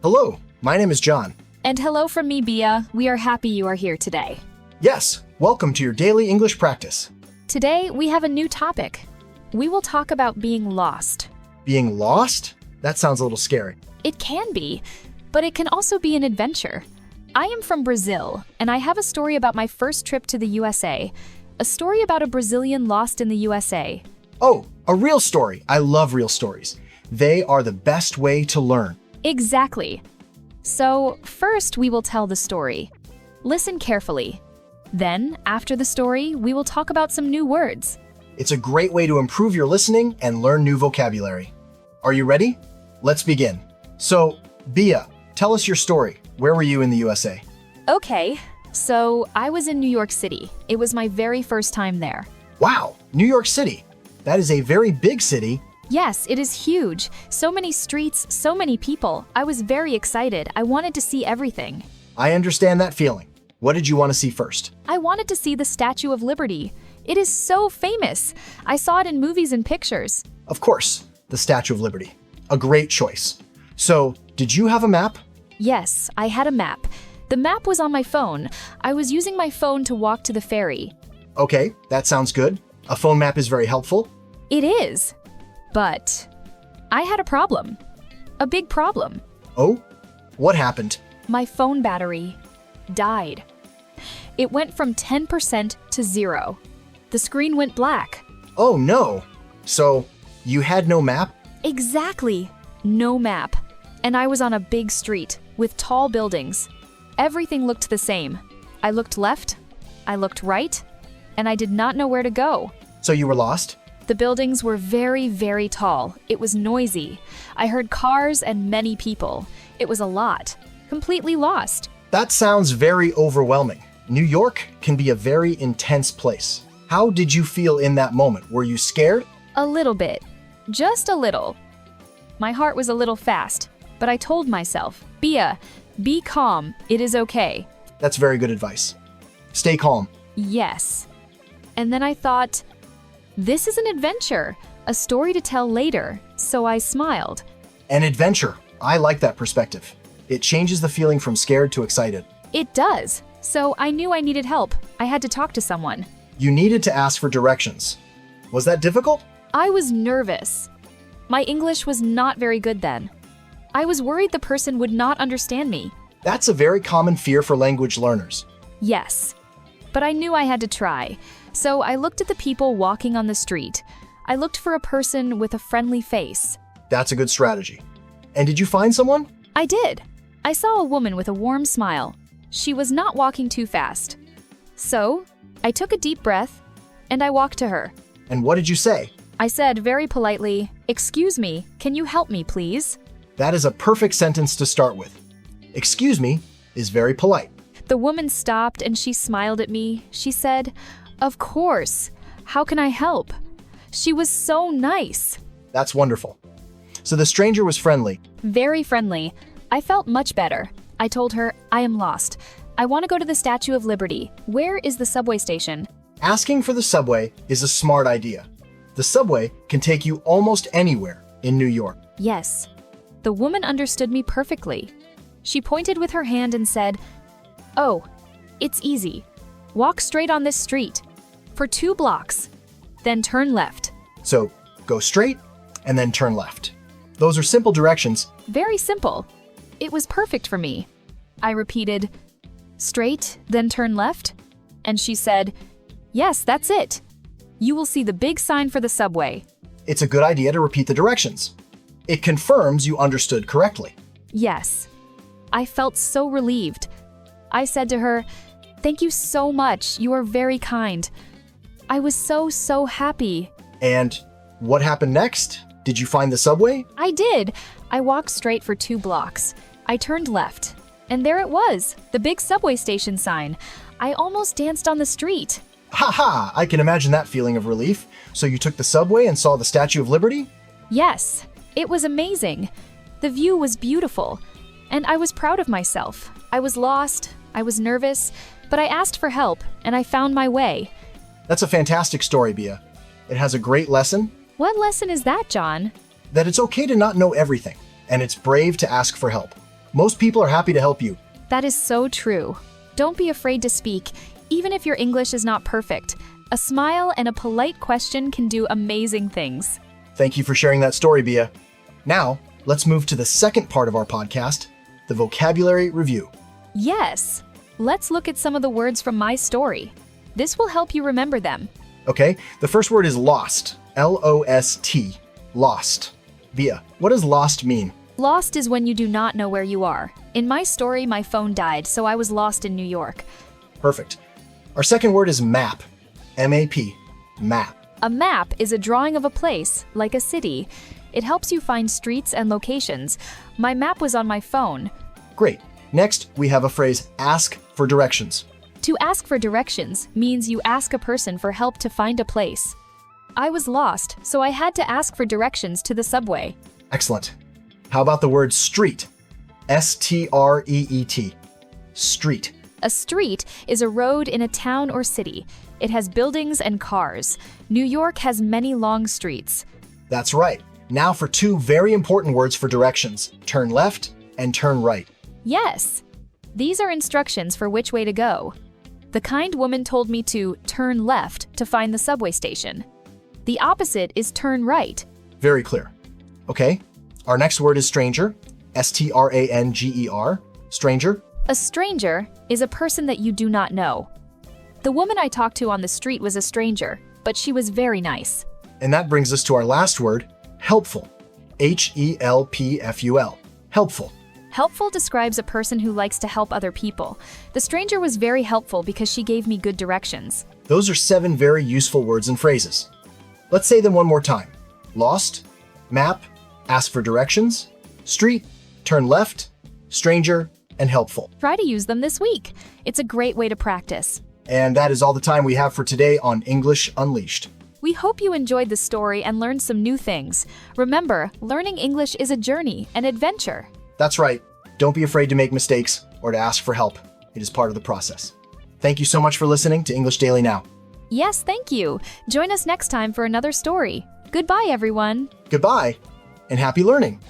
Hello, my name is John. And hello from me, Bia. We are happy you are here today. Yes, welcome to your daily English practice. Today, we have a new topic. We will talk about being lost. Being lost? That sounds a little scary. It can be, but it can also be an adventure. I am from Brazil, and I have a story about my first trip to the USA. A story about a Brazilian lost in the USA. Oh, a real story. I love real stories. They are the best way to learn. Exactly. So, first we will tell the story. Listen carefully. Then, after the story, we will talk about some new words. It's a great way to improve your listening and learn new vocabulary. Are you ready? Let's begin. So, Bia, tell us your story. Where were you in the USA? Okay, so I was in New York City. It was my very first time there. Wow, New York City. That is a very big city. Yes, it is huge. So many streets, so many people. I was very excited. I wanted to see everything. I understand that feeling. What did you want to see first? I wanted to see the Statue of Liberty. It is so famous. I saw it in movies and pictures. Of course, the Statue of Liberty. A great choice. So, did you have a map? Yes, I had a map. The map was on my phone. I was using my phone to walk to the ferry. Okay, that sounds good. A phone map is very helpful. It is. But I had a problem. A big problem. Oh? What happened? My phone battery died. It went from 10% to 0. The screen went black. Oh no! So, you had no map? Exactly. No map. And I was on a big street with tall buildings. Everything looked the same. I looked left, I looked right, and I did not know where to go. So you were lost? The buildings were very, very tall. It was noisy. I heard cars and many people. It was a lot. Completely lost. That sounds very overwhelming. New York can be a very intense place. How did you feel in that moment? Were you scared? A little bit. Just a little. My heart was a little fast, but I told myself, Bia, be calm. It is okay. That's very good advice. Stay calm. Yes. And then I thought, this is an adventure, a story to tell later, so I smiled. An adventure. I like that perspective. It changes the feeling from scared to excited. It does. So I knew I needed help. I had to talk to someone. You needed to ask for directions. Was that difficult? I was nervous. My English was not very good then. I was worried the person would not understand me. That's a very common fear for language learners. Yes. But I knew I had to try. So I looked at the people walking on the street. I looked for a person with a friendly face. That's a good strategy. And did you find someone? I did. I saw a woman with a warm smile. She was not walking too fast. So I took a deep breath and I walked to her. And what did you say? I said very politely, "Excuse me, can you help me, please?" That is a perfect sentence to start with. Excuse me is very polite. The woman stopped and she smiled at me. She said, "Of course. How can I help?" She was so nice. That's wonderful. So the stranger was friendly. Very friendly. I felt much better. I told her, I am lost. I want to go to the Statue of Liberty. Where is the subway station? Asking for the subway is a smart idea. The subway can take you almost anywhere in New York. Yes. The woman understood me perfectly. She pointed with her hand and said, "Oh, it's easy. Walk straight on this street for 2 blocks, then turn left." So go straight and then turn left. Those are simple directions. Very simple. It was perfect for me. I repeated, "Straight, then turn left?" And she said, "Yes, that's it. You will see the big sign for the subway." It's a good idea to repeat the directions. It confirms you understood correctly. Yes. I felt so relieved. I said to her, "Thank you so much. You are very kind." I was so happy. And what happened next? Did you find the subway? I did. I walked straight for 2 blocks. I turned left. And there it was, the big subway station sign. I almost danced on the street. Ha ha! I can imagine that feeling of relief. So you took the subway and saw the Statue of Liberty? Yes, it was amazing. The view was beautiful. And I was proud of myself. I was lost, I was nervous, but I asked for help and I found my way. That's a fantastic story, Bia. It has a great lesson. What lesson is that, John? That it's okay to not know everything, and it's brave to ask for help. Most people are happy to help you. That is so true. Don't be afraid to speak, even if your English is not perfect. A smile and a polite question can do amazing things. Thank you for sharing that story, Bia. Now, let's move to the second part of our podcast, the vocabulary review. Yes. Let's look at some of the words from my story. This will help you remember them. Okay, the first word is lost. L-O-S-T. Lost. Bia, what does lost mean? Lost is when you do not know where you are. In my story, my phone died, so I was lost in New York. Perfect. Our second word is map. M-A-P. Map. A map is a drawing of a place, like a city. It helps you find streets and locations. My map was on my phone. Great. Next, we have a phrase, ask for directions. To ask for directions means you ask a person for help to find a place. I was lost, so I had to ask for directions to the subway. Excellent. How about the word street? S-T-R-E-E-T. Street. A street is a road in a town or city. It has buildings and cars. New York has many long streets. That's right. Now for two very important words for directions. Turn left and turn right. Yes. These are instructions for which way to go. The kind woman told me to turn left to find the subway station. The opposite is turn right. Very clear. Okay, our next word is stranger. S-T-R-A-N-G-E-R. Stranger. A stranger is a person that you do not know. The woman I talked to on the street was a stranger, but she was very nice. And that brings us to our last word, helpful. H-E-L-P-F-U-L. Helpful. Helpful describes a person who likes to help other people. The stranger was very helpful because she gave me good directions. Those are 7 very useful words and phrases. Let's say them one more time. Lost, map, ask for directions, street, turn left, stranger, and helpful. Try to use them this week. It's a great way to practice. And that is all the time we have for today on English Unleashed. We hope you enjoyed the story and learned some new things. Remember, learning English is a journey, an adventure. That's right. Don't be afraid to make mistakes or to ask for help. It is part of the process. Thank you so much for listening to English Daily Now. Yes, thank you. Join us next time for another story. Goodbye, everyone. Goodbye, and happy learning.